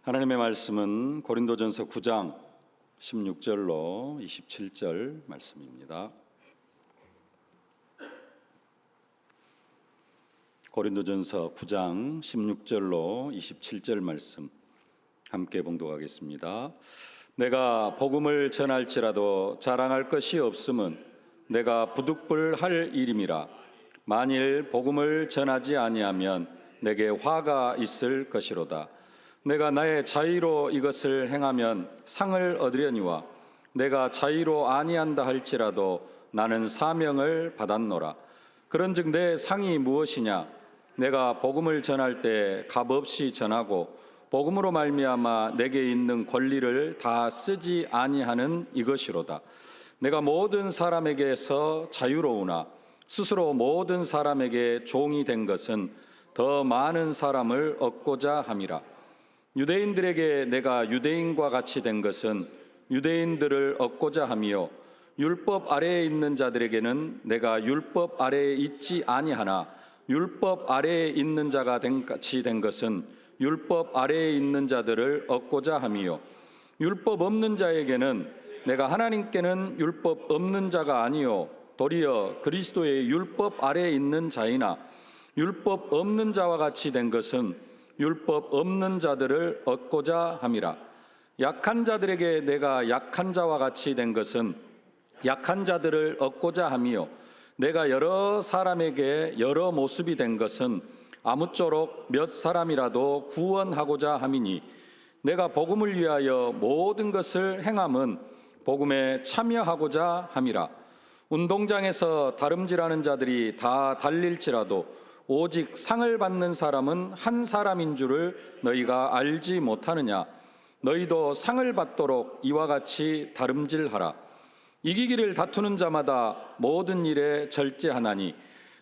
하나님의 말씀은 고린도전서 9장 16절로 27절 말씀입니다. 고린도전서 9장 16절로 27절 말씀 함께 봉독하겠습니다. 내가 복음을 전할지라도 자랑할 것이 없음은 내가 부득불할 일임이라. 만일 복음을 전하지 아니하면 내게 화가 있을 것이로다. 내가 나의 자의로 이것을 행하면 상을 얻으려니와 내가 자의로 아니한다 할지라도 나는 사명을 받았노라. 그런즉 내 상이 무엇이냐? 내가 복음을 전할 때 값없이 전하고 복음으로 말미암아 내게 있는 권리를 다 쓰지 아니하는 이것이로다. 내가 모든 사람에게서 자유로우나 스스로 모든 사람에게 종이 된 것은 더 많은 사람을 얻고자 함이라. 유대인들에게 내가 유대인과 같이 된 것은 유대인들을 얻고자 함이요 율법 아래에 있는 자들에게는 내가 율법 아래에 있지 아니하나 율법 아래에 있는 자가 같이 된 것은 율법 아래에 있는 자들을 얻고자 함이요 율법 없는 자에게는 내가 하나님께는 율법 없는 자가 아니요 도리어 그리스도의 율법 아래에 있는 자이나 율법 없는 자와 같이 된 것은 율법 없는 자들을 얻고자 함이라. 약한 자들에게 내가 약한 자와 같이 된 것은 약한 자들을 얻고자 함이요 내가 여러 사람에게 여러 모습이 된 것은 아무쪼록 몇 사람이라도 구원하고자 함이니 내가 복음을 위하여 모든 것을 행함은 복음에 참여하고자 함이라. 운동장에서 다름질하는 자들이 다 달릴지라도 오직 상을 받는 사람은 한 사람인 줄을 너희가 알지 못하느냐? 너희도 상을 받도록 이와 같이 다름질하라. 이기기를 다투는 자마다 모든 일에 절제하나니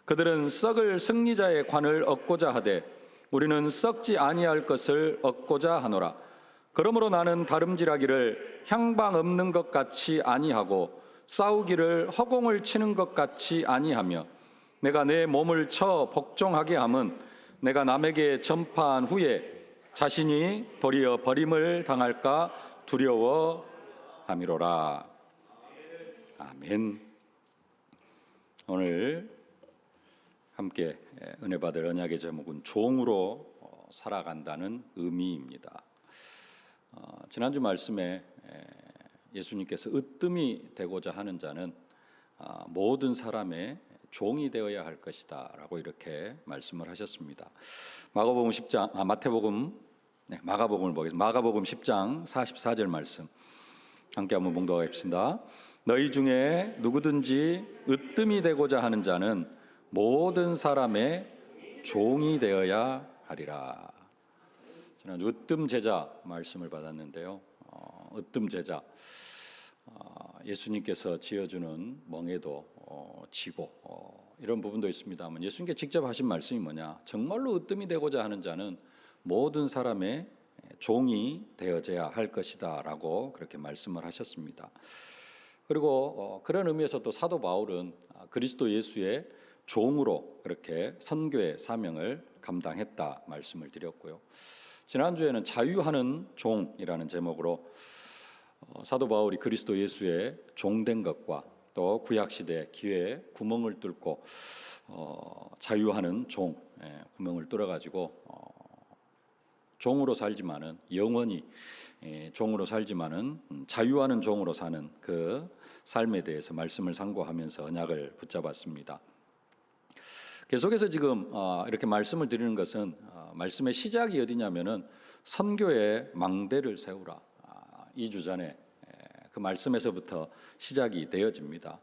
그들은 썩을 승리자의 관을 얻고자 하되 우리는 썩지 아니할 것을 얻고자 하노라. 그러므로 나는 다름질하기를 향방 없는 것 같이 아니하고 싸우기를 허공을 치는 것 같이 아니하며 내가 내 몸을 쳐 복종하게 함은 내가 남에게 전파한 후에 자신이 도리어 버림을 당할까 두려워함이로라. 아멘. 오늘 함께 은혜 받을 언약의 제목은 종으로 살아간다는 의미입니다. 지난주 말씀에 예수님께서 으뜸이 되고자 하는 자는 모든 사람의 종이 되어야 할 것이다 라고 이렇게 말씀을 하셨습니다. 마가복음 10장 44절 말씀 함께 한번 봉독하겠습니다. 너희 중에 누구든지 으뜸이 되고자 하는 자는 모든 사람의 종이 되어야 하리라. 지난주 으뜸 제자 말씀을 받았는데요. 으뜸 제자 예수님께서 지어주는 멍에도 지고 이런 부분도 있습니다만 예수님께 직접 하신 말씀이 뭐냐? 정말로 으뜸이 되고자 하는 자는 모든 사람의 종이 되어져야 할 것이다 라고 그렇게 말씀을 하셨습니다. 그리고 그런 의미에서 또 사도 바울은 그리스도 예수의 종으로 그렇게 선교의 사명을 감당했다 말씀을 드렸고요. 지난주에는 자유하는 종이라는 제목으로 사도 바울이 그리스도 예수의 종된 것과 또 구약시대 기회에 구멍을 뚫고 자유하는 종, 구멍을 뚫어가지고 종으로 살지만은 영원히 종으로 살지만은 자유하는 종으로 사는 그 삶에 대해서 말씀을 상고하면서 언약을 붙잡았습니다. 계속해서 지금 이렇게 말씀을 드리는 것은 말씀의 시작이 어디냐면은 선교의 망대를 세우라. 2주 전에 그 말씀에서부터 시작이 되어집니다.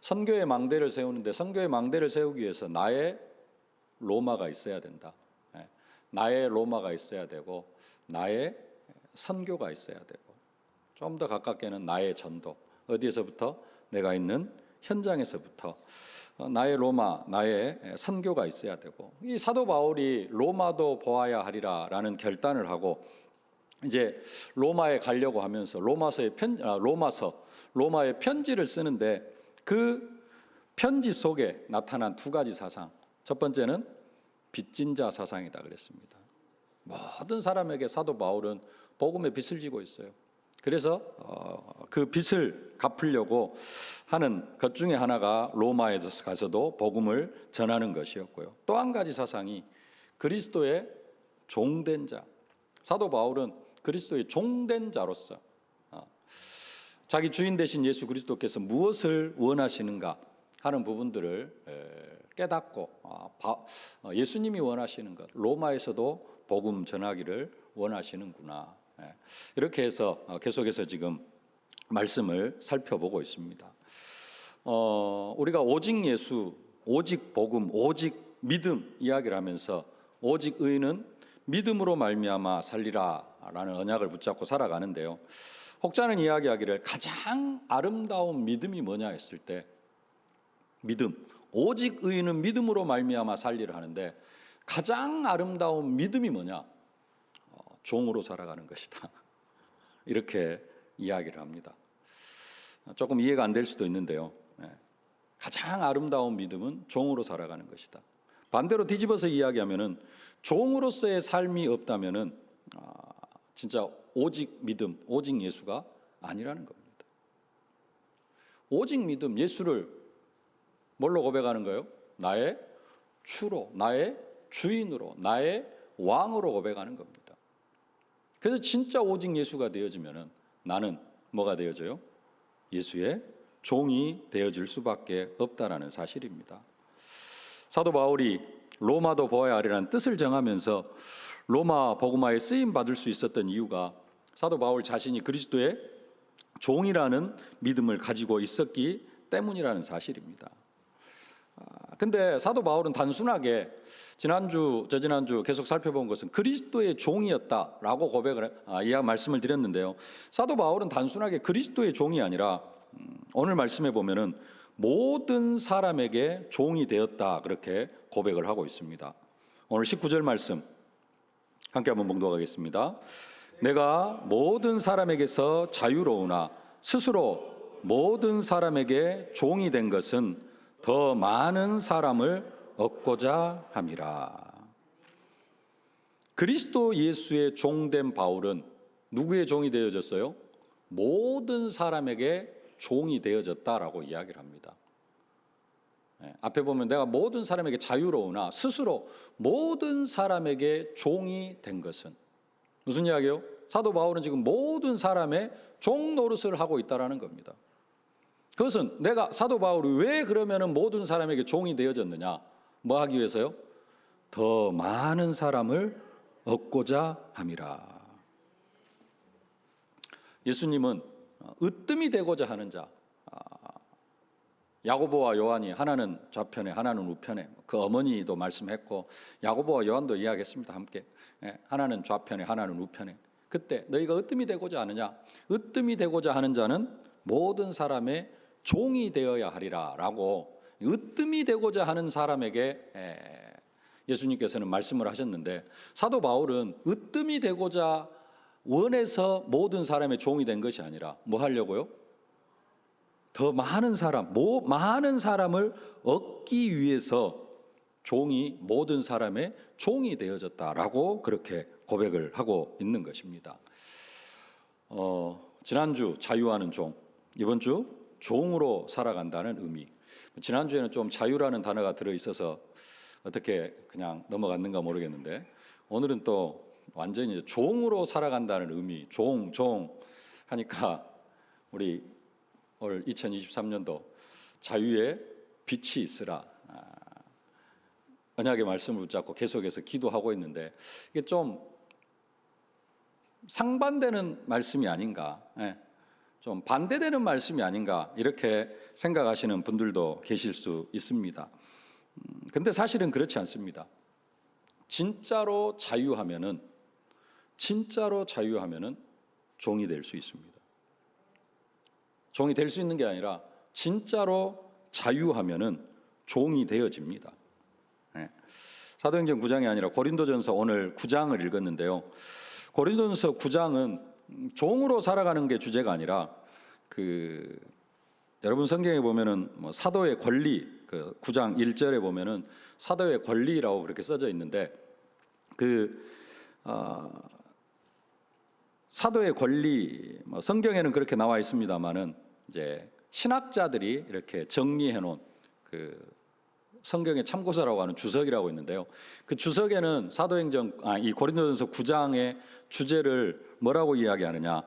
선교의 망대를 세우는데 선교의 망대를 세우기 위해서 나의 로마가 있어야 된다. 나의 로마가 있어야 되고 나의 선교가 있어야 되고 좀 더 가깝게는 나의 전도. 어디에서부터? 내가 있는 현장에서부터 나의 로마, 나의 선교가 있어야 되고 이 사도 바울이 로마도 보아야 하리라라는 결단을 하고 이제 로마에 가려고 하면서 로마의 편지를 쓰는데 그 편지 속에 나타난 두 가지 사상. 첫 번째는 빚진 자 사상이다 그랬습니다. 모든 사람에게 사도 바울은 복음의 빚을 지고 있어요. 그래서 그 빚을 갚으려고 하는 것 중에 하나가 로마에 가서도 복음을 전하는 것이었고요. 또 한 가지 사상이 그리스도의 종된 자. 사도 바울은 그리스도의 종된 자로서 자기 주인 되신 예수 그리스도께서 무엇을 원하시는가 하는 부분들을 깨닫고 예수님이 원하시는 것, 로마에서도 복음 전하기를 원하시는구나. 이렇게 해서 계속해서 지금 말씀을 살펴보고 있습니다. 우리가 오직 예수, 오직 복음, 오직 믿음 이야기를 하면서 오직 의인은 믿음으로 말미암아 살리라라는 언약을 붙잡고 살아가는데요. 혹자는 이야기하기를 가장 아름다운 믿음이 뭐냐 했을 때 믿음, 오직 의인은 믿음으로 말미암아 살리라 하는데 가장 아름다운 믿음이 뭐냐? 종으로 살아가는 것이다. 이렇게 이야기를 합니다. 조금 이해가 안 될 수도 있는데요. 가장 아름다운 믿음은 종으로 살아가는 것이다. 반대로 뒤집어서 이야기하면은 종으로서의 삶이 없다면은 진짜 오직 믿음, 오직 예수가 아니라는 겁니다. 오직 믿음, 예수를 뭘로 고백하는 거예요? 나의 주로, 나의 주인으로, 나의 왕으로 고백하는 겁니다. 그래서 진짜 오직 예수가 되어지면은 나는 뭐가 되어져요? 예수의 종이 되어질 수밖에 없다라는 사실입니다. 사도 바울이 로마도 보아야 하리라는 뜻을 정하면서 로마 복음화에 쓰임 받을 수 있었던 이유가 사도 바울 자신이 그리스도의 종이라는 믿음을 가지고 있었기 때문이라는 사실입니다. 근데 사도 바울은 단순하게 지난주, 저지난주 계속 살펴본 것은 그리스도의 종이었다라고 말씀을 드렸는데요. 사도 바울은 단순하게 그리스도의 종이 아니라 오늘 말씀에 보면은 모든 사람에게 종이 되었다 그렇게 고백을 하고 있습니다. 오늘 19절 말씀 함께 한번 봉독하겠습니다. 내가 모든 사람에게서 자유로우나 스스로 모든 사람에게 종이 된 것은 더 많은 사람을 얻고자 함이라. 그리스도 예수의 종된 바울은 누구의 종이 되어졌어요? 모든 사람에게 종이 되어졌다라고 이야기를 합니다. 앞에 보면 내가 모든 사람에게 자유로우나 스스로 모든 사람에게 종이 된 것은 무슨 이야기예요? 사도 바울은 지금 모든 사람의 종 노릇을 하고 있다라는 겁니다. 그것은 내가 사도 바울이 왜 그러면은 모든 사람에게 종이 되어졌느냐? 뭐 하기 위해서요? 더 많은 사람을 얻고자 함이라. 예수님은 으뜸이 되고자 하는 자, 야고보와 요한이 하나는 좌편에 하나는 우편에 그 어머니도 말씀했고 야고보와 요한도 이야기했습니다. 함께 하나는 좌편에 하나는 우편에 그때 너희가 으뜸이 되고자 하느냐? 으뜸이 되고자 하는 자는 모든 사람의 종이 되어야 하리라 라고 으뜸이 되고자 하는 사람에게 예수님께서는 말씀을 하셨는데 사도 바울은 으뜸이 되고자 원해서 모든 사람의 종이 된 것이 아니라 뭐 하려고요? 더 많은 사람, 많은 사람을 얻기 위해서 모든 사람의 종이 되어졌다라고 그렇게 고백을 하고 있는 것입니다. 지난주 자유하는 종, 이번 주 종으로 살아간다는 의미. 지난주에는 좀 자유라는 단어가 들어있어서 어떻게 그냥 넘어갔는가 모르겠는데 오늘은 또 완전히 종으로 살아간다는 의미, 종 하니까 우리 올 2023년도 자유의 빛이 있으라 언약의 말씀을 붙잡고 계속해서 기도하고 있는데 이게 좀 상반되는 말씀이 아닌가, 좀 반대되는 말씀이 아닌가 이렇게 생각하시는 분들도 계실 수 있습니다. 근데 사실은 그렇지 않습니다. 진짜로 자유하면은 종이 될 수 있습니다. 종이 될 수 있는 게 아니라 진짜로 자유하면은 종이 되어집니다. 사도행전 9장이 아니라 고린도전서 오늘 9장을 읽었는데요. 고린도전서 9장은 종으로 살아가는 게 주제가 아니라 여러분 성경에 보면은 사도의 권리 9장 1절에 보면은 사도의 권리라고 그렇게 써져 있는데 사도의 권리, 성경에는 그렇게 나와 있습니다만은 이제 신학자들이 이렇게 정리해 놓은 그 성경의 참고서라고 하는 주석이라고 있는데요. 그 주석에는 이 고린도전서 9장의 주제를 뭐라고 이야기하느냐?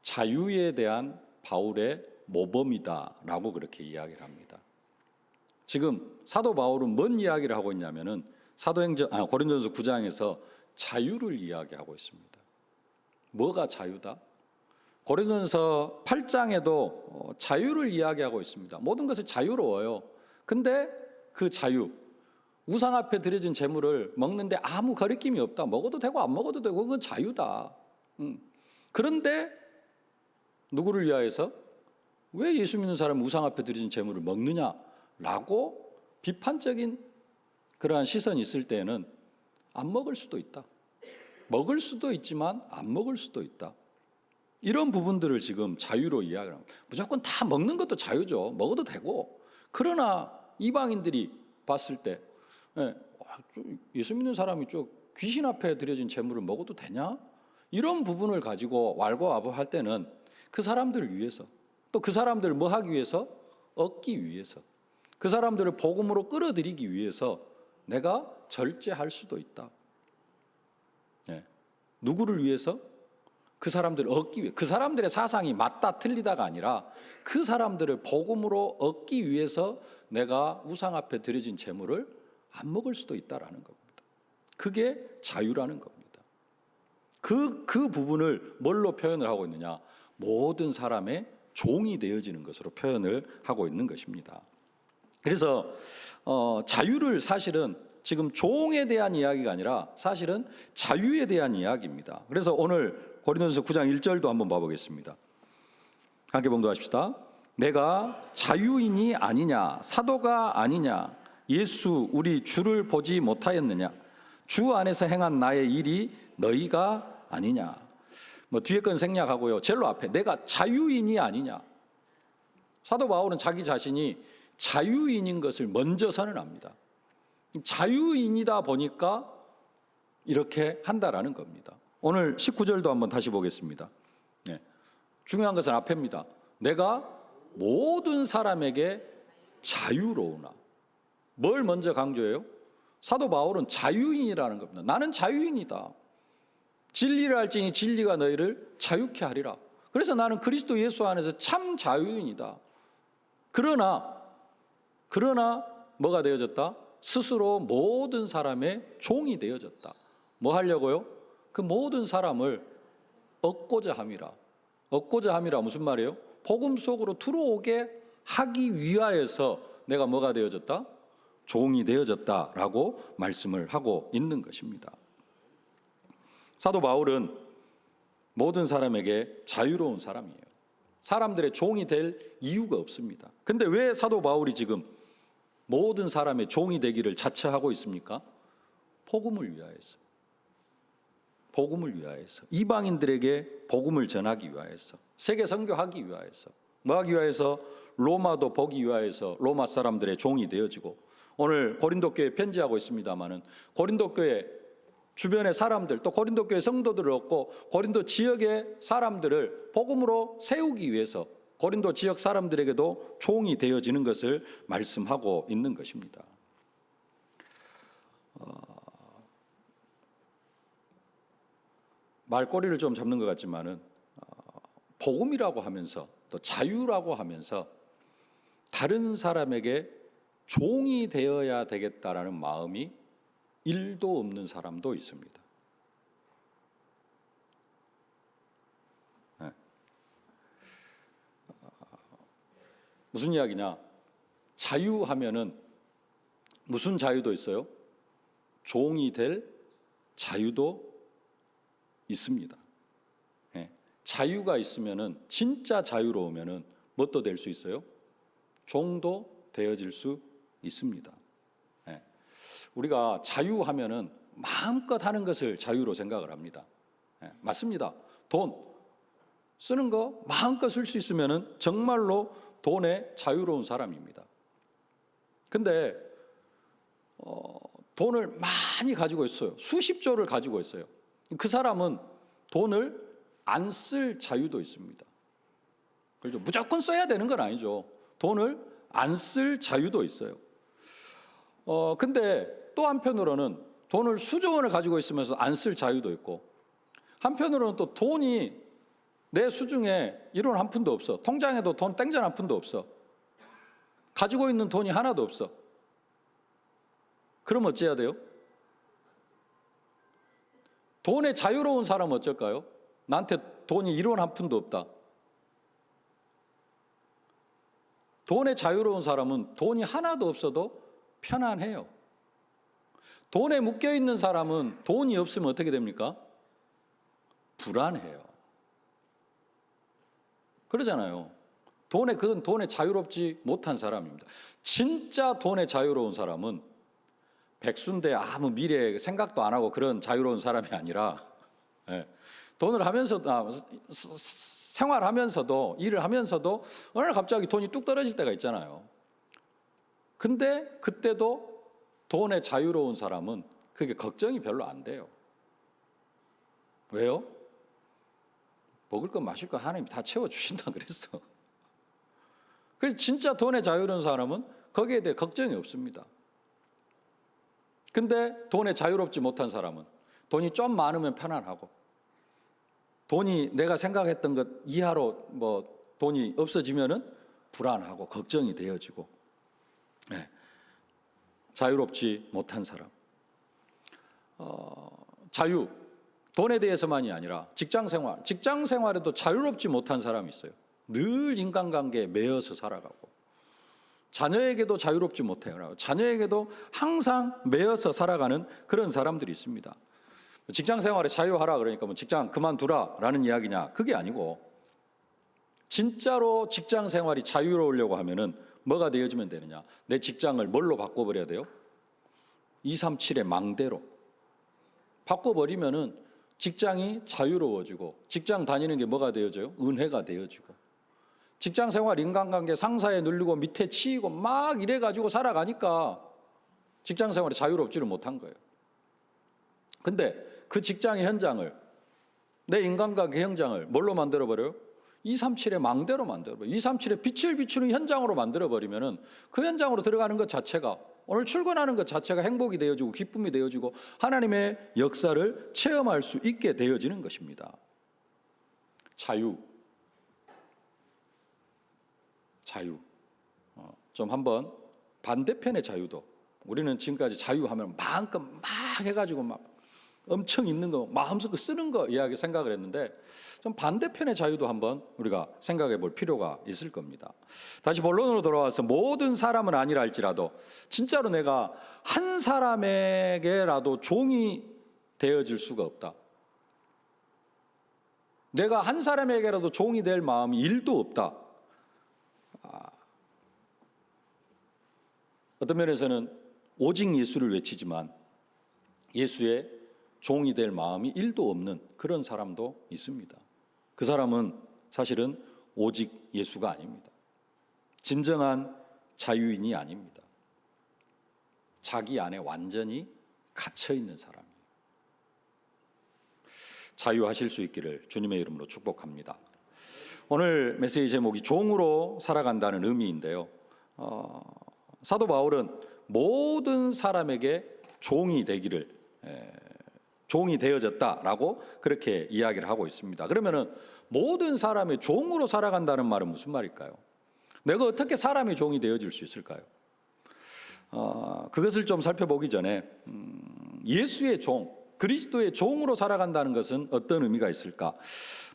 자유에 대한 바울의 모범이다라고 그렇게 이야기를 합니다. 지금 사도 바울은 뭔 이야기를 하고 있냐면은 고린도전서 9장에서 자유를 이야기하고 있습니다. 뭐가 자유다? 고린도전서 8장에도 자유를 이야기하고 있습니다. 모든 것이 자유로워요. 근데 그 자유, 우상 앞에 드려진 제물을 먹는데 아무 거리낌이 없다. 먹어도 되고 안 먹어도 되고 그건 자유다. 그런데 누구를 위하여서? 왜 예수 믿는 사람은 우상 앞에 드려진 제물을 먹느냐라고 비판적인 그러한 시선이 있을 때에는 안 먹을 수도 있다. 먹을 수도 있지만 안 먹을 수도 있다. 이런 부분들을 지금 자유로 이야기를 합니다. 무조건 다 먹는 것도 자유죠. 먹어도 되고. 그러나 이방인들이 봤을 때 예수 믿는 사람이 귀신 앞에 드려진 제물을 먹어도 되냐? 이런 부분을 가지고 왈가왈부할 때는 그 사람들을 위해서, 또 그 사람들을 뭐 하기 위해서? 얻기 위해서, 그 사람들을 복음으로 끌어들이기 위해서 내가 절제할 수도 있다. 누구를 위해서? 그 사람들을 얻기 위해, 그 사람들의 사상이 맞다 틀리다가 아니라 그 사람들을 복음으로 얻기 위해서 내가 우상 앞에 드려진 제물을 안 먹을 수도 있다라는 겁니다. 그게 자유라는 겁니다. 그 부분을 뭘로 표현을 하고 있느냐? 모든 사람의 종이 되어지는 것으로 표현을 하고 있는 것입니다. 그래서 자유를 사실은 지금 종에 대한 이야기가 아니라 사실은 자유에 대한 이야기입니다. 그래서 오늘 고린도전서 9장 1절도 한번 봐보겠습니다. 함께 봉독하십시다. 내가 자유인이 아니냐, 사도가 아니냐, 예수 우리 주를 보지 못하였느냐, 주 안에서 행한 나의 일이 너희가 아니냐. 뒤에 건 생략하고요. 제일 앞에 내가 자유인이 아니냐. 사도 바울은 자기 자신이 자유인인 것을 먼저 선언합니다. 자유인이다 보니까 이렇게 한다라는 겁니다. 오늘 19절도 한번 다시 보겠습니다. 중요한 것은 앞에입니다. 내가 모든 사람에게 자유로우나. 뭘 먼저 강조해요? 사도 바울은 자유인이라는 겁니다. 나는 자유인이다. 진리를 알지니 진리가 너희를 자유케 하리라. 그래서 나는 그리스도 예수 안에서 참 자유인이다. 그러나 뭐가 되어졌다? 스스로 모든 사람의 종이 되어졌다. 뭐 하려고요? 그 모든 사람을 얻고자 함이라. 얻고자 함이라 무슨 말이에요? 복음 속으로 들어오게 하기 위하여서 내가 뭐가 되어졌다? 종이 되어졌다라고 말씀을 하고 있는 것입니다. 사도 바울은 모든 사람에게 자유로운 사람이에요. 사람들의 종이 될 이유가 없습니다. 근데 왜 사도 바울이 지금 모든 사람의 종이 되기를 자처하고 있습니까? 복음을 위하여서. 복음을 위하여서. 이방인들에게 복음을 전하기 위하여서. 세계 선교하기 위하여서. 뭐 하기 위하여서? 로마도 보기 위하여서 로마 사람들의 종이 되어지고, 오늘 고린도 교회에 편지하고 있습니다마는 고린도 교회 주변의 사람들, 또 고린도 교회 성도들을 얻고 고린도 지역의 사람들을 복음으로 세우기 위해서 고린도 지역 사람들에게도 종이 되어지는 것을 말씀하고 있는 것입니다. 말꼬리를 좀 잡는 것 같지만은 복음이라고 하면서 또 자유라고 하면서 다른 사람에게 종이 되어야 되겠다라는 마음이 1도 없는 사람도 있습니다. 무슨 이야기냐? 자유하면은 무슨 자유도 있어요? 종이 될 자유도 있습니다. 자유가 있으면은, 진짜 자유로우면은 뭣도 될 수 있어요? 종도 되어질 수 있습니다. 우리가 자유하면은 마음껏 하는 것을 자유로 생각을 합니다. 맞습니다. 돈 쓰는 거 마음껏 쓸 수 있으면은 정말로 돈에 자유로운 사람입니다. 근데 돈을 많이 가지고 있어요. 수십 조를 가지고 있어요. 그 사람은 돈을 안 쓸 자유도 있습니다. 그렇죠? 무조건 써야 되는 건 아니죠. 돈을 안 쓸 자유도 있어요. 근데 또 한편으로는 돈을 수조 원을 가지고 있으면서 안 쓸 자유도 있고, 한편으로는 또 돈이 내 수중에 1원 한 푼도 없어. 통장에도 돈 땡전 한 푼도 없어. 가지고 있는 돈이 하나도 없어. 그럼 어찌해야 돼요? 돈에 자유로운 사람은 어쩔까요? 나한테 돈이 1원 한 푼도 없다. 돈에 자유로운 사람은 돈이 하나도 없어도 편안해요. 돈에 묶여있는 사람은 돈이 없으면 어떻게 됩니까? 불안해요. 그러잖아요. 그건 돈에 자유롭지 못한 사람입니다. 진짜 돈에 자유로운 사람은 백수인데 아무 미래 생각도 안 하고 그런 자유로운 사람이 아니라, 돈을 하면서도, 생활하면서도, 일을 하면서도 어느 날 갑자기 돈이 뚝 떨어질 때가 있잖아요. 근데 그때도 돈에 자유로운 사람은 그게 걱정이 별로 안 돼요. 왜요? 먹을 것 마실 것 하나님이 다 채워주신다 그랬어. 그래서 진짜 돈에 자유로운 사람은 거기에 대해 걱정이 없습니다. 근데 돈에 자유롭지 못한 사람은 돈이 좀 많으면 편안하고, 돈이 내가 생각했던 것 이하로 돈이 없어지면은 불안하고 걱정이 되어지고, 자유롭지 못한 사람. 자유, 돈에 대해서만이 아니라 직장 생활에도 자유롭지 못한 사람이 있어요. 늘 인간관계에 매여서 살아가고, 자녀에게도 자유롭지 못해요. 자녀에게도 항상 매여서 살아가는 그런 사람들이 있습니다. 직장 생활에 자유하라 그러니까 직장 그만두라라는 이야기냐? 그게 아니고, 진짜로 직장 생활이 자유로우려고 하면은 뭐가 되어지면 되느냐? 내 직장을 뭘로 바꿔버려야 돼요? 237의 망대로 바꿔버리면은 직장이 자유로워지고, 직장 다니는 게 뭐가 되어져요? 은혜가 되어지고, 직장 생활, 인간관계, 상사에 눌리고 밑에 치이고 막 이래가지고 살아가니까 직장 생활이 자유롭지를 못한 거예요. 근데 그 직장의 현장을, 내 인간관계 현장을 뭘로 만들어버려요? 237의 망대로 만들어버려요. 237의 빛을 비추는 현장으로 만들어버리면은 그 현장으로 들어가는 것 자체가, 오늘 출근하는 것 자체가 행복이 되어지고 기쁨이 되어지고 하나님의 역사를 체험할 수 있게 되어지는 것입니다. 자유. 좀 한번 반대편의 자유도, 우리는 지금까지 자유하면 마음껏 막 해가지고 막 엄청 있는 거, 마음속으로 쓰는 거 이야기 생각을 했는데, 좀 반대편의 자유도 한번 우리가 생각해 볼 필요가 있을 겁니다. 다시 본론으로 돌아와서, 모든 사람은 아니라 할지라도 진짜로 내가 한 사람에게라도 종이 되어질 수가 없다. 내가 한 사람에게라도 종이 될 마음이 1도 없다. 어떤 면에서는 오직 예수를 외치지만 예수의 종이 될 마음이 1도 없는 그런 사람도 있습니다. 그 사람은 사실은 오직 예수가 아닙니다. 진정한 자유인이 아닙니다. 자기 안에 완전히 갇혀 있는 사람이에요. 자유하실 수 있기를 주님의 이름으로 축복합니다. 오늘 메시지 제목이 종으로 살아간다는 의미인데요. 사도 바울은 모든 사람에게 종이 되기를, 종이 되어졌다라고 그렇게 이야기를 하고 있습니다. 그러면은 모든 사람의 종으로 살아간다는 말은 무슨 말일까요? 내가 어떻게 사람의 종이 되어질 수 있을까요? 그것을 좀 살펴보기 전에 예수의 종, 그리스도의 종으로 살아간다는 것은 어떤 의미가 있을까?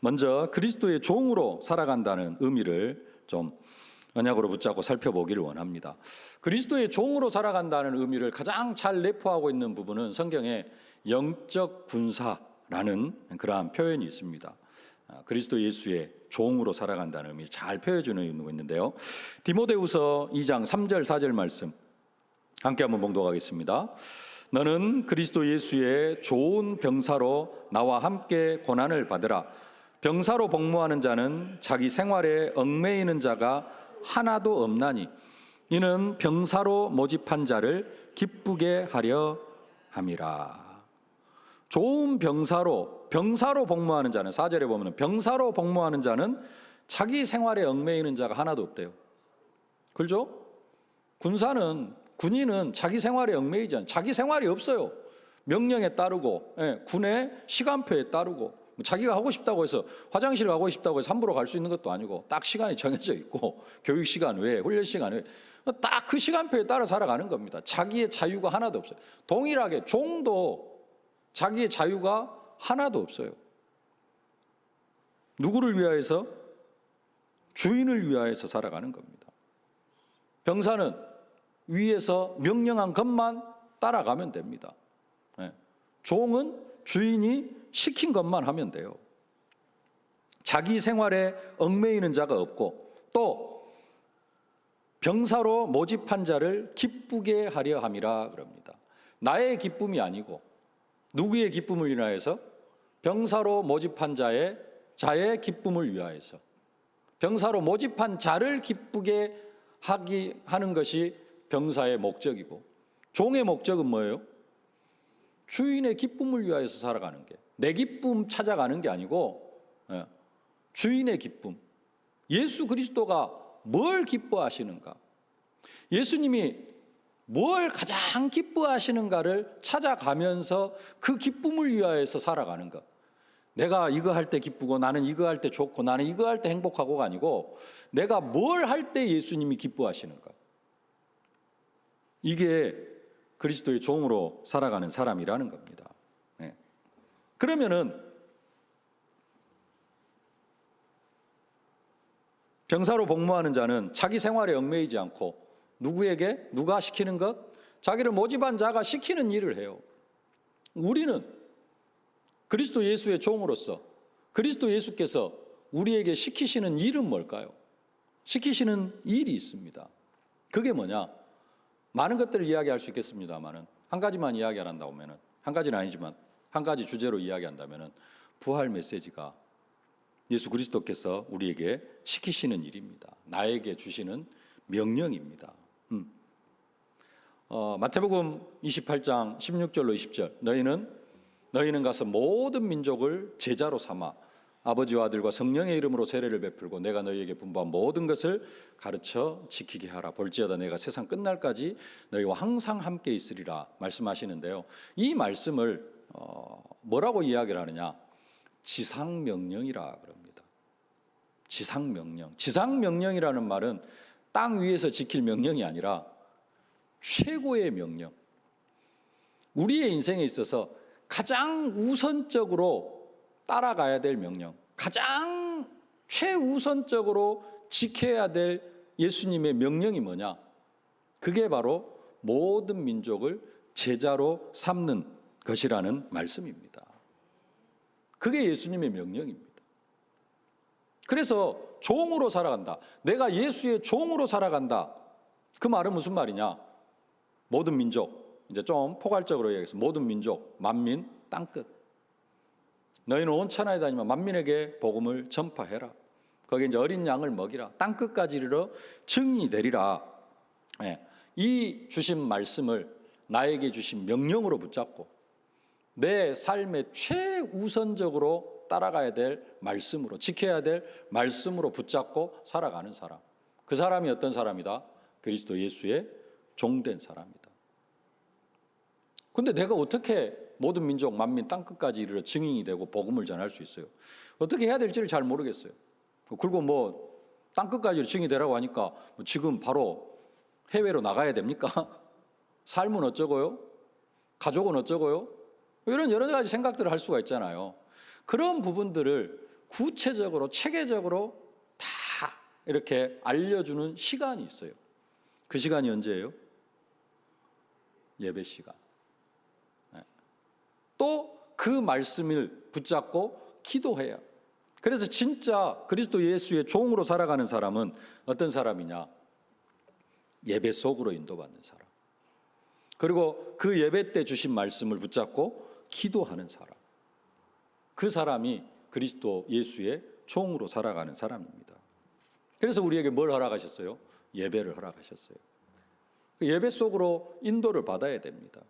먼저 그리스도의 종으로 살아간다는 의미를 좀 언약으로 붙잡고 살펴보기를 원합니다. 그리스도의 종으로 살아간다는 의미를 가장 잘 내포하고 있는 부분은 성경에 영적 군사라는 그러한 표현이 있습니다. 그리스도 예수의 종으로 살아간다는 의미를 잘 표현해 주고 있는데요. 디모데후서 2장 3절 4절 말씀 함께 한번 봉독하겠습니다. 너는 그리스도 예수의 좋은 병사로 나와 함께 고난을 받으라. 병사로 복무하는 자는 자기 생활에 얽매이는 자가 하나도 없나니 이는 병사로 모집한 자를 기쁘게 하려 함이라. 좋은 병사로 복무하는 자는, 4절에 보면 병사로 복무하는 자는 자기 생활에 얽매이는 자가 하나도 없대요. 그렇죠? 군인은 자기 생활에 얽매이지 않아요. 자기 생활이 없어요. 명령에 따르고, 군의 시간표에 따르고, 자기가 하고 싶다고 해서 화장실 가고 싶다고 해서 함부로 갈 수 있는 것도 아니고 딱 시간이 정해져 있고, 교육 시간 외에, 훈련 시간 외에 딱 그 시간표에 따라 살아가는 겁니다. 자기의 자유가 하나도 없어요. 동일하게 종도 자기의 자유가 하나도 없어요. 누구를 위하여서? 주인을 위하여서 살아가는 겁니다. 병사는 위에서 명령한 것만 따라가면 됩니다. 종은 주인이 시킨 것만 하면 돼요. 자기 생활에 얽매이는 자가 없고, 또 병사로 모집한 자를 기쁘게 하려 함이라 그럽니다. 나의 기쁨이 아니고 누구의 기쁨을 위하여서? 병사로 모집한 자의 기쁨을 위하여서. 병사로 모집한 자를 기쁘게 하는 것이 병사의 목적이고, 종의 목적은 뭐예요? 주인의 기쁨을 위하여서 살아가는 게, 내 기쁨 찾아가는 게 아니고 주인의 기쁨. 예수 그리스도가 뭘 기뻐하시는가? 예수님이 뭘 가장 기뻐하시는가를 찾아가면서 그 기쁨을 위하여서 살아가는 것. 내가 이거 할 때 기쁘고, 나는 이거 할 때 좋고, 나는 이거 할 때 행복하고가 아니고, 내가 뭘 할 때 예수님이 기뻐하시는가. 이게 그리스도의 종으로 살아가는 사람이라는 겁니다. 그러면은 병사로 복무하는 자는 자기 생활에 얽매이지 않고 누구에게? 누가 시키는 것? 자기를 모집한 자가 시키는 일을 해요. 우리는 그리스도 예수의 종으로서 그리스도 예수께서 우리에게 시키시는 일은 뭘까요? 시키시는 일이 있습니다. 그게 뭐냐? 많은 것들을 이야기할 수 있겠습니다만은 한 가지만 이야기한다고 하면은, 한 가지는 아니지만 한 가지 주제로 이야기한다면은 부활 메시지가 예수 그리스도께서 우리에게 시키시는 일입니다. 나에게 주시는 명령입니다. 마태복음 28장 16절로 20절. 너희는 가서 모든 민족을 제자로 삼아 아버지와 아들과 성령의 이름으로 세례를 베풀고 내가 너희에게 분부한 모든 것을 가르쳐 지키게 하라. 볼지어다 내가 세상 끝날까지 너희와 항상 함께 있으리라 말씀하시는데요. 이 말씀을 뭐라고 이야기를 하느냐? 지상명령이라 그럽니다. 지상명령. 지상명령이라는 말은 땅 위에서 지킬 명령이 아니라 최고의 명령. 우리의 인생에 있어서 가장 우선적으로 따라가야 될 명령, 가장 최우선적으로 지켜야 될 예수님의 명령이 뭐냐? 그게 바로 모든 민족을 제자로 삼는 것이라는 말씀입니다. 그게 예수님의 명령입니다. 그래서 종으로 살아간다. 내가 예수의 종으로 살아간다. 그 말은 무슨 말이냐? 모든 민족, 이제 좀 포괄적으로 얘기해서 모든 민족, 만민, 땅끝. 너희는 온 천하에 다니며 만민에게 복음을 전파해라. 거기에 이제 어린 양을 먹이라. 땅끝까지 이르러 증인이 되리라. 이 주신 말씀을 나에게 주신 명령으로 붙잡고 내 삶의 최우선적으로 따라가야 될 말씀으로, 지켜야 될 말씀으로 붙잡고 살아가는 사람. 그 사람이 어떤 사람이다? 그리스도 예수의 종된 사람이다. 근데 내가 어떻게 모든 민족, 만민, 땅끝까지 이르러 증인이 되고 복음을 전할 수 있어요? 어떻게 해야 될지를 잘 모르겠어요. 그리고 땅끝까지 증인이 되라고 하니까 지금 바로 해외로 나가야 됩니까? 삶은 어쩌고요? 가족은 어쩌고요? 이런 여러 가지 생각들을 할 수가 있잖아요. 그런 부분들을 구체적으로, 체계적으로 다 이렇게 알려주는 시간이 있어요. 그 시간이 언제예요? 예배 시간. 또 그 말씀을 붙잡고 기도해야. 그래서 진짜 그리스도 예수의 종으로 살아가는 사람은 어떤 사람이냐? 예배 속으로 인도받는 사람. 그리고 그 예배 때 주신 말씀을 붙잡고 기도하는 사람. 그 사람이 그리스도 예수의 종으로 살아가는 사람입니다. 그래서 우리에게 뭘 허락하셨어요? 예배를 허락하셨어요. 그 예배 속으로 인도를 받아야 됩니다.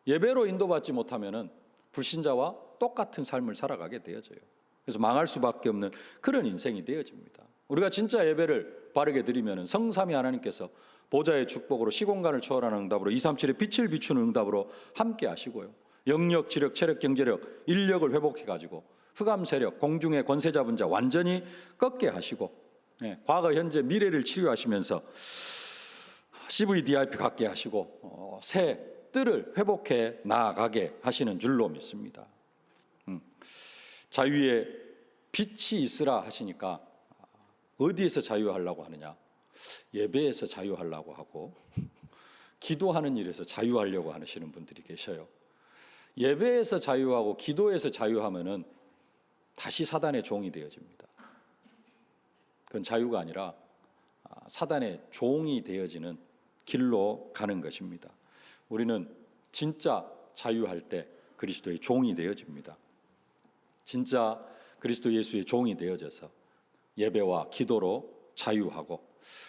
예배로 인도받지 못하면은 불신자와 똑같은 삶을 살아가게 되어져요. 그래서 망할 수밖에 없는 그런 인생이 되어집니다. 우리가 진짜 예배를 바르게 드리면은 성삼위 하나님께서 보좌의 축복으로 시공간을 초월하는 응답으로 237의 빛을 비추는 응답으로 함께 하시고요. 영력, 지력, 체력, 경제력, 인력을 회복해 가지고 흑암 세력, 공중의 권세 잡은 자 완전히 꺾게 하시고, 과거, 현재, 미래를 치유하시면서 CVDIP 갖게 하시고 새 뜰을 회복해 나아가게 하시는 줄로 믿습니다. 자유의 빛이 있으라 하시니까 어디에서 자유하려고 하느냐? 예배에서 자유하려고 하고 기도하는 일에서 자유하려고 하시는 분들이 계셔요. 예배에서 자유하고 기도에서 자유하면은 다시 사단의 종이 되어집니다. 그건 자유가 아니라 사단의 종이 되어지는 길로 가는 것입니다. 우리는 진짜 자유할 때 그리스도의 종이 되어집니다. 진짜 그리스도 예수의 종이 되어져서 예배와 기도로 자유하고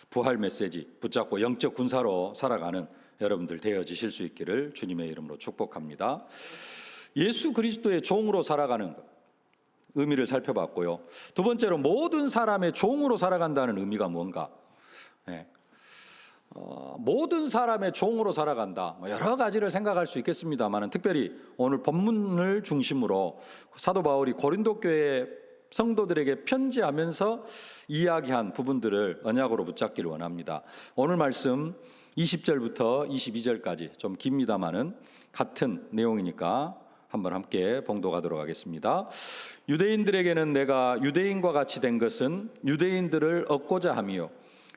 부활 메시지 붙잡고 영적 군사로 살아가는 여러분들 되어지실 수 있기를 주님의 이름으로 축복합니다. 예수 그리스도의 종으로 살아가는 것, 의미를 살펴봤고요. 두 번째로 모든 사람의 종으로 살아간다는 의미가 뭔가? 모든 사람의 종으로 살아간다. 여러 가지를 생각할 수 있겠습니다만 특별히 오늘 본문을 중심으로 사도 바울이 고린도 교회 성도들에게 편지하면서 이야기한 부분들을 언약으로 붙잡기를 원합니다. 오늘 말씀 20절부터 22절까지 좀 깁니다마는 같은 내용이니까 한번 함께 봉독하도록 하겠습니다. 유대인들에게는 내가 유대인과 같이 된 것은 유대인들을 얻고자 함이요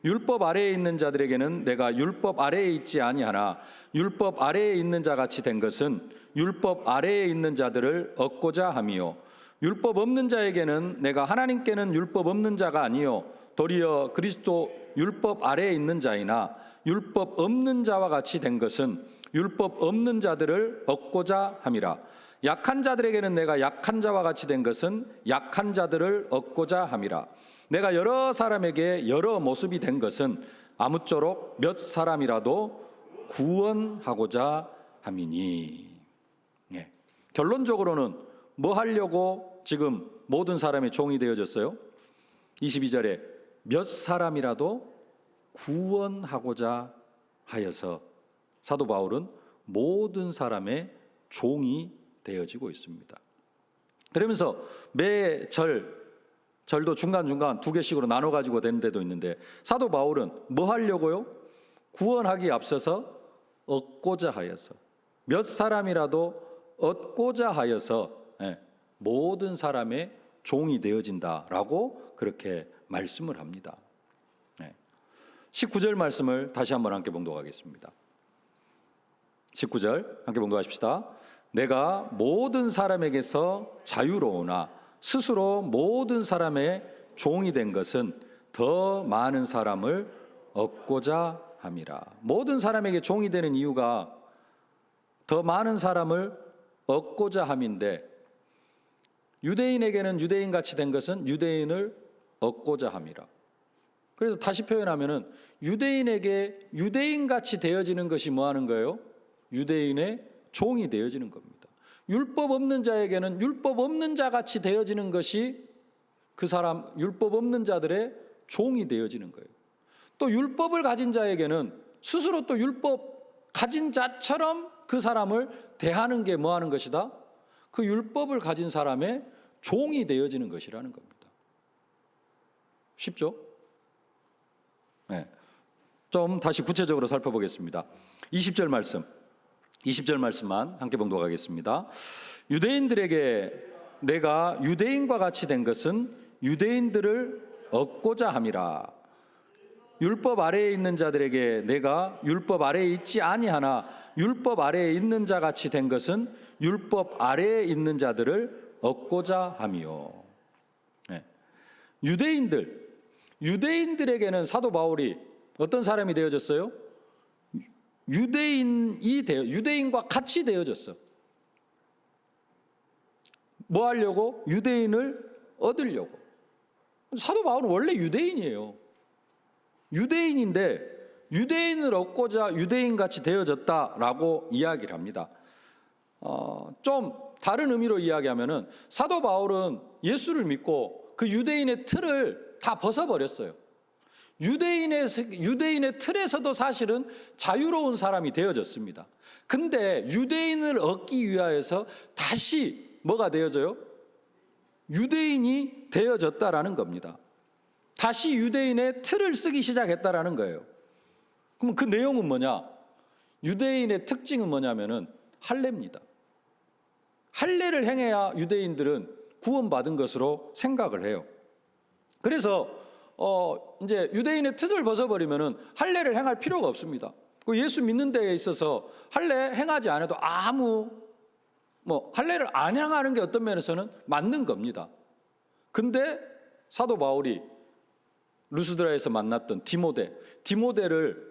율법 아래에 있는 자들에게는 내가 율법 아래에 있지 아니하나 율법 아래에 있는 자 같이 된 것은 율법 아래에 있는 자들을 얻고자 함이요 율법 없는 자에게는 내가 하나님께는 율법 없는 자가 아니요 도리어 그리스도 율법 아래에 있는 자이나 율법 없는 자와 같이 된 것은 율법 없는 자들을 얻고자 함이라. 약한 자들에게는 내가 약한 자와 같이 된 것은 약한 자들을 얻고자 함이라. 내가 여러 사람에게 여러 모습이 된 것은 아무쪼록 몇 사람이라도 구원하고자 함이니. 결론적으로는 뭐 하려고 지금 모든 사람의 종이 되어졌어요? 22절에 몇 사람이라도 구원하고자 하여서 사도 바울은 모든 사람의 종이 되어지고 있습니다. 그러면서 매 절도 중간중간 두 개씩으로 나눠 가지고 된 데도 있는데 사도 바울은 뭐 하려고요? 구원하기에 앞서서 얻고자 하여서 몇 사람이라도 얻고자 하여서 모든 사람의 종이 되어진다라고 그렇게 말씀을 합니다. 19절 말씀을 다시 한번 함께 봉독하겠습니다. 19절 함께 봉독하십시다. 내가 모든 사람에게서 자유로우나 스스로 모든 사람의 종이 된 것은 더 많은 사람을 얻고자 함이라. 모든 사람에게 종이 되는 이유가 더 많은 사람을 얻고자 함인데 유대인에게는 유대인같이 된 것은 유대인을 얻고자 함이라. 그래서 다시 표현하면은 유대인에게 유대인같이 되어지는 것이 뭐 하는 거예요? 유대인의 종이 되어지는 겁니다. 율법 없는 자에게는 율법 없는 자같이 되어지는 것이 그 사람 율법 없는 자들의 종이 되어지는 거예요. 또 율법을 가진 자에게는 스스로 또 율법 가진 자처럼 그 사람을 대하는 게 뭐 하는 것이다? 그 율법을 가진 사람의 종이 되어지는 것이라는 겁니다. 쉽죠? 좀 다시 구체적으로 살펴보겠습니다. 20절 말씀만 함께 봉독하겠습니다. 유대인들에게 내가 유대인과 같이 된 것은 유대인들을 얻고자 함이라. 율법 아래에 있는 자들에게 내가 율법 아래에 있지 아니하나 율법 아래에 있는 자 같이 된 것은 율법 아래에 있는 자들을 얻고자 함이요. 유대인들에게는 사도 바울이 어떤 사람이 되어졌어요? 유대인과 같이 되어졌어. 뭐 하려고? 유대인을 얻으려고. 사도 바울은 원래 유대인이에요. 유대인인데 유대인을 얻고자 유대인같이 되어졌다라고 이야기를 합니다. 좀 다른 의미로 이야기하면은 사도 바울은 예수를 믿고 그 유대인의 틀을 다 벗어버렸어요. 유대인의 틀에서도 사실은 자유로운 사람이 되어졌습니다. 근데 유대인을 얻기 위하여서 다시 뭐가 되어져요? 유대인이 되어졌다라는 겁니다. 다시 유대인의 틀을 쓰기 시작했다라는 거예요. 그럼 그 내용은 뭐냐? 유대인의 특징은 뭐냐면은 할례입니다. 할례를 행해야 유대인들은 구원받은 것으로 생각을 해요. 그래서 이제 유대인의 틀을 벗어버리면은 할례를 행할 필요가 없습니다. 그 예수 믿는 데에 있어서 할례 행하지 않아도 할례를 안 행하는 게 어떤 면에서는 맞는 겁니다. 근데 사도 바울이 루스드라에서 만났던 디모데를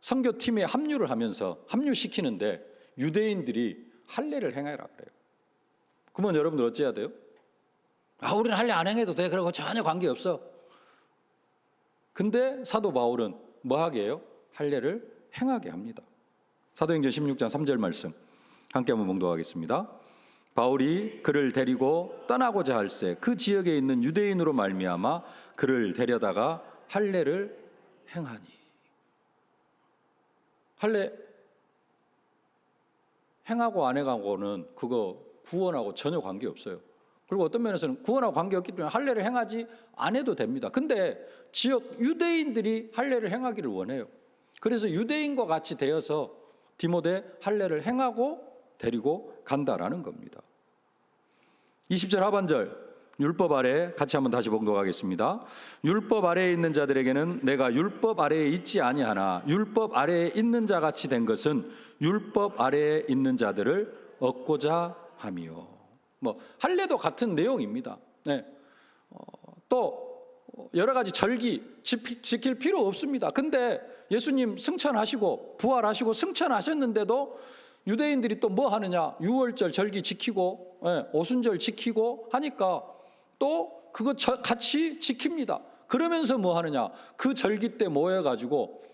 선교팀에 합류시키는데 유대인들이 할례를 행해라 그래요. 그러면 여러분들 어찌해야 돼요? 우리는 할례 안 행해도 돼. 그러고 전혀 관계없어. 근데 사도 바울은 뭐 하게 해요? 할례를 행하게 합니다. 사도행전 16장 3절 말씀 함께 한번 봉독하겠습니다. 바울이 그를 데리고 떠나고자 할새 그 지역에 있는 유대인으로 말미암아 그를 데려다가 할례를 행하니. 할례 행하고 안 행하고는 그거 구원하고 전혀 관계없어요. 그리고 어떤 면에서는 구원하고 관계없기 때문에 할례를 행하지 안 해도 됩니다. 근데 지역 유대인들이 할례를 행하기를 원해요. 그래서 유대인과 같이 되어서 디모데 할례를 행하고 데리고 간다라는 겁니다. 20절 하반절 율법 아래 같이 한번 다시 봉독하겠습니다. 율법 아래에 있는 자들에게는 내가 율법 아래에 있지 아니하나 율법 아래에 있는 자 같이 된 것은 율법 아래에 있는 자들을 얻고자 함이요. 할례도 같은 내용입니다. 네. 또 여러 가지 절기 지킬 필요 없습니다. 근데 예수님 승천하시고 부활하시고 승천하셨는데도 유대인들이 또 뭐 하느냐? 유월절 절기 지키고 오순절 지키고 하니까 또 그거 같이 지킵니다. 그러면서 뭐 하느냐? 그 절기 때 모여가지고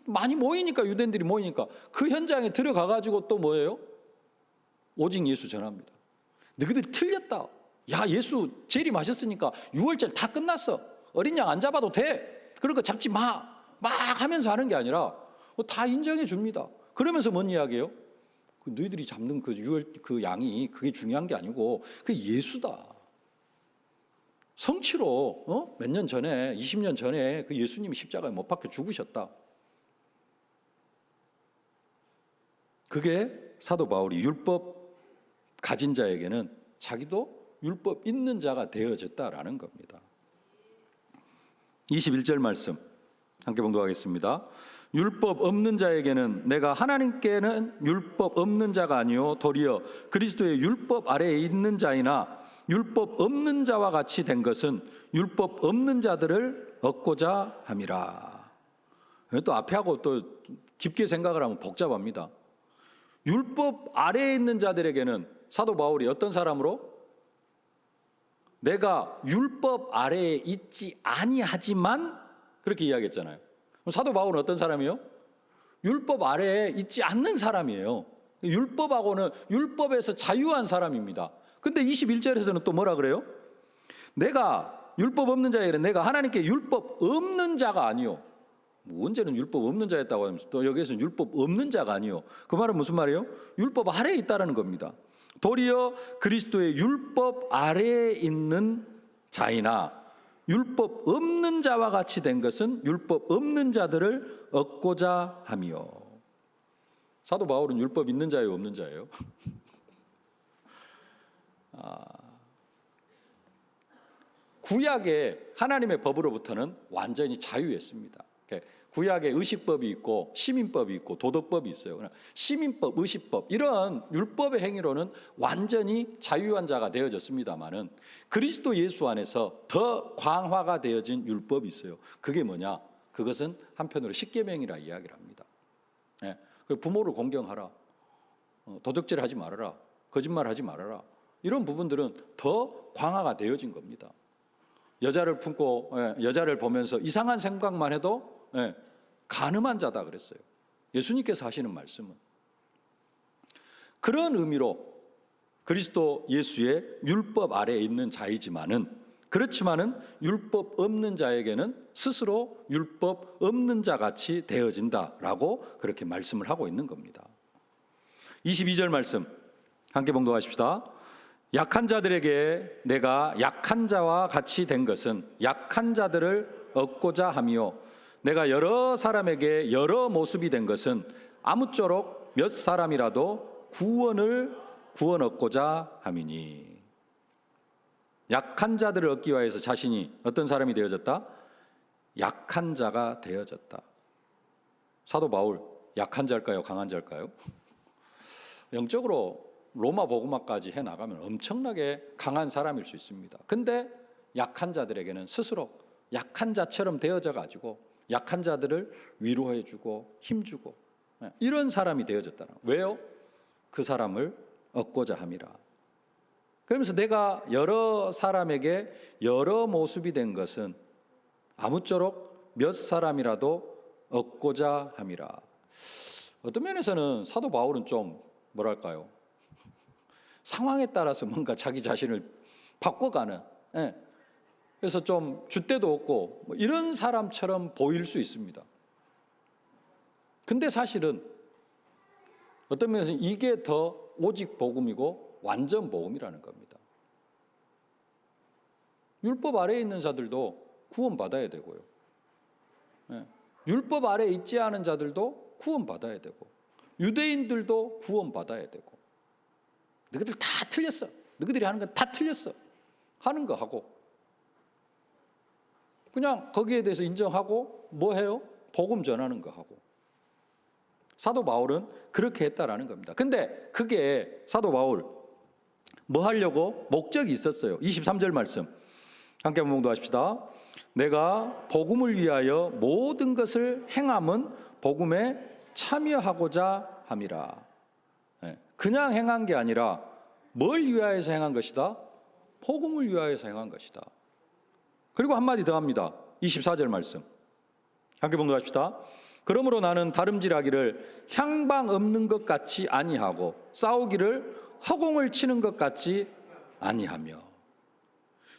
많이 모이니까 유대인들이 모이니까 그 현장에 들어가가지고 또 뭐예요? 오직 예수 전합니다. 너희들 틀렸다. 야, 예수 재림하셨으니까 6월절 다 끝났어. 어린 양 안 잡아도 돼. 그런 거 잡지 마. 막 하면서 하는 게 아니라 다 인정해 줍니다. 그러면서 뭔 이야기예요? 너희들이 잡는 그 양이 그게 중요한 게 아니고 그게 예수다. 성취로 몇 년 전에 20년 전에 그 예수님이 십자가에 못 박혀 죽으셨다. 그게 사도 바울이 율법 가진 자에게는 자기도 율법 있는 자가 되어졌다라는 겁니다. 21절 말씀 함께 봉독하겠습니다. 율법 없는 자에게는 내가 하나님께는 율법 없는 자가 아니요 도리어 그리스도의 율법 아래에 있는 자이나 율법 없는 자와 같이 된 것은 율법 없는 자들을 얻고자 함이라. 또 앞에 하고 또 깊게 생각을 하면 복잡합니다. 율법 아래에 있는 자들에게는 사도 바울이 어떤 사람으로? 내가 율법 아래에 있지 아니하지만 그렇게 이야기했잖아요. 사도 바울은 어떤 사람이에요? 율법 아래에 있지 않는 사람이에요. 율법하고는 율법에서 자유한 사람입니다. 근데 21절에서는 또 뭐라 그래요? 내가 율법 없는 자에게는 내가 하나님께 율법 없는 자가 아니요. 언제는 율법 없는 자였다고 하면서 또 여기에서는 율법 없는 자가 아니요. 그 말은 무슨 말이에요? 율법 아래에 있다라는 겁니다. 도리어 그리스도의 율법 아래에 있는 자이나 율법 없는 자와 같이 된 것은 율법 없는 자들을 얻고자 함이요. 사도 바울은 율법 있는 자예요, 없는 자예요? 구약의 하나님의 법으로부터는 완전히 자유했습니다. 구약에 의식법이 있고 시민법이 있고 도덕법이 있어요. 시민법, 의식법 이런 율법의 행위로는 완전히 자유한 자가 되어졌습니다마는 그리스도 예수 안에서 더 강화가 되어진 율법이 있어요. 그게 뭐냐? 그것은 한편으로 십계명이라 이야기를 합니다. 부모를 공경하라, 도둑질하지 말아라, 거짓말하지 말아라. 이런 부분들은 더 강화가 되어진 겁니다. 여자를 품고 여자를 보면서 이상한 생각만 해도 가늠한 자다 그랬어요. 예수님께서 하시는 말씀은. 그런 의미로 그리스도 예수의 율법 아래에 있는 자이지만은, 그렇지만은 율법 없는 자에게는 스스로 율법 없는 자 같이 되어진다라고 그렇게 말씀을 하고 있는 겁니다. 22절 말씀 함께 봉독하십시다. 약한 자들에게 내가 약한 자와 같이 된 것은 약한 자들을 얻고자 함이요, 내가 여러 사람에게 여러 모습이 된 것은 아무쪼록 몇 사람이라도 구원 얻고자 함이니. 약한 자들을 얻기 위해서 자신이 어떤 사람이 되어졌다? 약한 자가 되어졌다. 사도 바울 약한 자일까요? 강한 자일까요? 영적으로 로마 복음화까지 해나가면 엄청나게 강한 사람일 수 있습니다. 근데 약한 자들에게는 스스로 약한 자처럼 되어져 가지고 약한 자들을 위로해주고 힘주고 이런 사람이 되어졌다는. 왜요? 그 사람을 얻고자 함이라. 그러면서 내가 여러 사람에게 여러 모습이 된 것은 아무쪼록 몇 사람이라도 얻고자 함이라. 어떤 면에서는 사도 바울은 좀 뭐랄까요? 상황에 따라서 뭔가 자기 자신을 바꿔가는, 그래서 좀 줏대도 없고 뭐 이런 사람처럼 보일 수 있습니다. 근데 사실은 어떤 면에서 이게 더 오직 복음이고 완전 복음이라는 겁니다. 율법 아래에 있는 자들도 구원받아야 되고요. 율법 아래에 있지 않은 자들도 구원받아야 되고, 유대인들도 구원받아야 되고. 너희들 다 틀렸어. 너희들이 하는 건 다 틀렸어. 하는 거 하고 그냥 거기에 대해서 인정하고 뭐 해요? 복음 전하는 거 하고. 사도 바울은 그렇게 했다라는 겁니다. 근데 그게 사도 바울 뭐 하려고 목적이 있었어요. 23절 말씀 함께 한번 봉독하십시다. 내가 복음을 위하여 모든 것을 행함은 복음에 참여하고자 함이라. 그냥 행한 게 아니라 뭘 위하여서 행한 것이다? 복음을 위하여서 행한 것이다. 그리고 한마디 더 합니다. 24절 말씀 함께 봉독합시다. 그러므로 나는 다름질하기를 향방 없는 것 같이 아니하고 싸우기를 허공을 치는 것 같이 아니하며.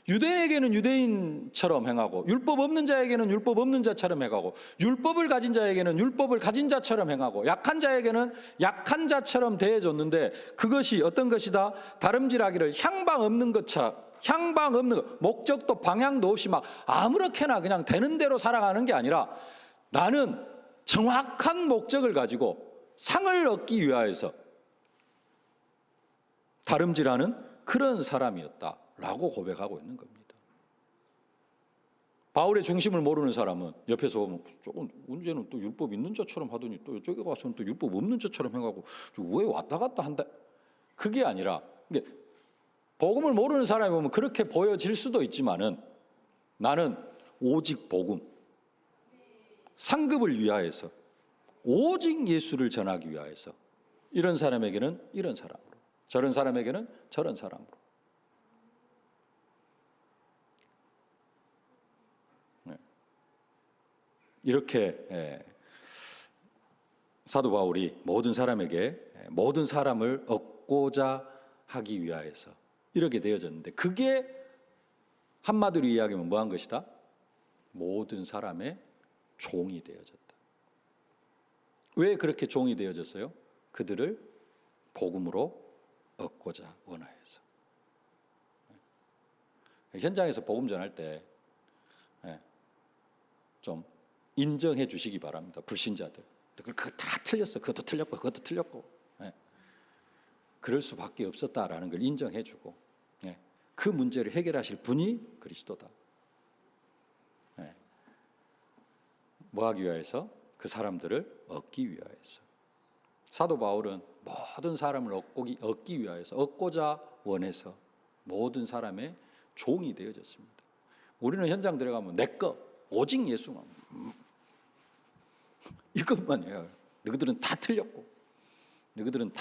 유대인에게는 유대인처럼 행하고 율법 없는 자에게는 율법 없는 자처럼 행하고 율법을 가진 자에게는 율법을 가진 자처럼 행하고 약한 자에게는 약한 자처럼 대해줬는데 그것이 어떤 것이다? 다름질하기를 향방 없는 것, 목적도 방향도 없이 막 아무렇게나 그냥 되는 대로 살아가는 게 아니라 나는 정확한 목적을 가지고 상을 얻기 위하여서 다름질하는 그런 사람이었다라고 고백하고 있는 겁니다. 바울의 중심을 모르는 사람은 옆에서 보면 조금 언제는 또 율법 있는 자처럼 하더니 또 이쪽에 가서는 또 율법 없는 자처럼 해가고 왜 왔다 갔다 한다. 그게 아니라 복음을 모르는 사람이 보면 그렇게 보여질 수도 있지만은 나는 오직 복음, 상급을 위하여서 오직 예수를 전하기 위하여서 이런 사람에게는 이런 사람으로, 저런 사람에게는 저런 사람으로. 이렇게 사도 바울이 모든 사람에게 모든 사람을 얻고자 하기 위하여서 이렇게 되어졌는데 그게 한마디로 이야기하면 뭐한 것이다? 모든 사람의 종이 되어졌다. 왜 그렇게 종이 되어졌어요? 그들을 복음으로 얻고자 원하여서. 현장에서 복음 전할 때 좀 인정해 주시기 바랍니다. 불신자들. 그거 다 틀렸어. 그것도 틀렸고 그것도 틀렸고. 그럴 수밖에 없었다라는 걸 인정해 주고 그 문제를 해결하실 분이 그리스도다. 뭐 하기 위해서? 그 사람들을 얻기 위하여서. 사도 바울은 모든 사람을 얻기 위하여서 얻고자 원해서 모든 사람의 종이 되어졌습니다. 우리는 현장 들어가면 내 거 오직 예수만 이것만 해요. 너희들은 다 틀렸고 너희들은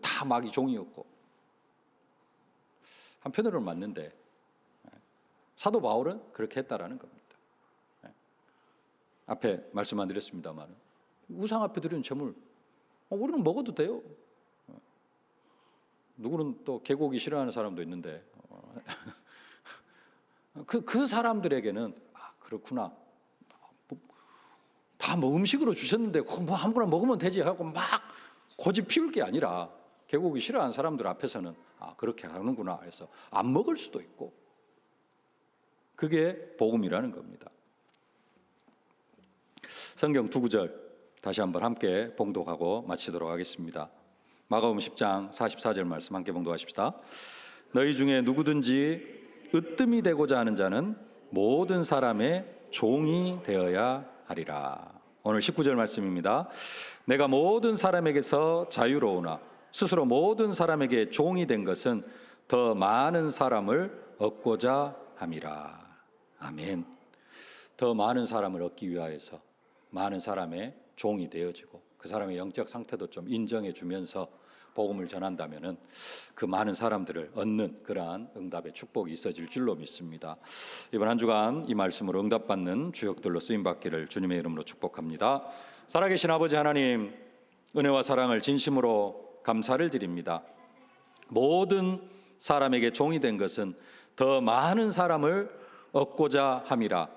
다 마귀 종이었고. 한편으로는 맞는데 사도 바울은 그렇게 했다라는 겁니다. 앞에 말씀 안 드렸습니다만 우상 앞에 드리는 제물 우리는 먹어도 돼요. 누구는 또 개고기 싫어하는 사람도 있는데 그 사람들에게는 그렇구나. 다 뭐 음식으로 주셨는데 뭐 아무거나 먹으면 되지 하고 막 고집 피울 게 아니라 개고기 싫어하는 사람들 앞에서는 그렇게 하는구나 해서 안 먹을 수도 있고, 그게 복음이라는 겁니다. 성경 두 구절 다시 한번 함께 봉독하고 마치도록 하겠습니다. 마가복음 10장 44절 말씀 함께 봉독하십시다. 너희 중에 누구든지 으뜸이 되고자 하는 자는 모든 사람의 종이 되어야 하리라. 오늘 19절 말씀입니다. 내가 모든 사람에게서 자유로우나 스스로 모든 사람에게 종이 된 것은 더 많은 사람을 얻고자 함이라. 아멘. 더 많은 사람을 얻기 위하여서 많은 사람의 종이 되어지고 그 사람의 영적 상태도 좀 인정해 주면서 복음을 전한다면은 그 많은 사람들을 얻는 그러한 응답의 축복이 있어질 줄로 믿습니다. 이번 한 주간 이 말씀으로 응답받는 주역들로 쓰임 받기를 주님의 이름으로 축복합니다. 살아계신 아버지 하나님, 은혜와 사랑을 진심으로 감사를 드립니다. 모든 사람에게 종이 된 것은 더 많은 사람을 얻고자 함이라.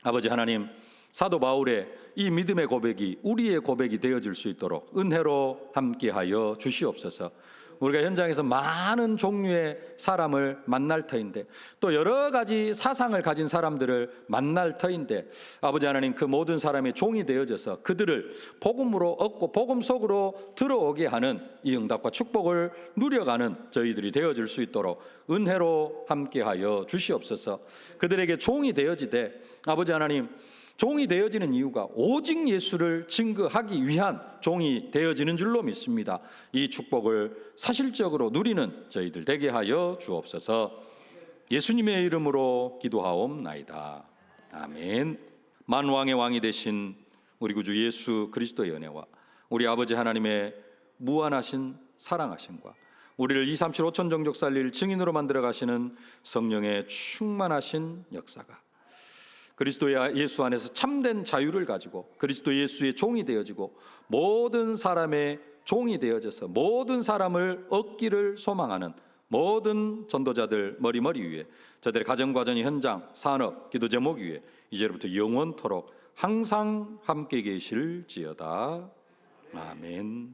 아버지 하나님, 사도 바울의 이 믿음의 고백이 우리의 고백이 되어질 수 있도록 은혜로 함께하여 주시옵소서. 우리가 현장에서 많은 종류의 사람을 만날 터인데, 또 여러 가지 사상을 가진 사람들을 만날 터인데, 아버지 하나님, 그 모든 사람의 종이 되어져서 그들을 복음으로 얻고 복음 속으로 들어오게 하는 이 응답과 축복을 누려가는 저희들이 되어질 수 있도록 은혜로 함께하여 주시옵소서. 그들에게 종이 되어지되, 아버지 하나님, 종이 되어지는 이유가 오직 예수를 증거하기 위한 종이 되어지는 줄로 믿습니다. 이 축복을 사실적으로 누리는 저희들 되게 하여 주옵소서. 예수님의 이름으로 기도하옵나이다. 아멘. 만왕의 왕이 되신 우리 구주 예수 그리스도의 은혜와 우리 아버지 하나님의 무한하신 사랑하심과 우리를 237 5천 종족 살릴 증인으로 만들어 가시는 성령의 충만하신 역사가 그리스도 예수 안에서 참된 자유를 가지고 그리스도 예수의 종이 되어지고 모든 사람의 종이 되어져서 모든 사람을 얻기를 소망하는 모든 전도자들 머리머리 위에, 저들의 가정과정 현장, 산업, 기도 제목 위에 이제로부터 영원토록 항상 함께 계실지어다. 아멘.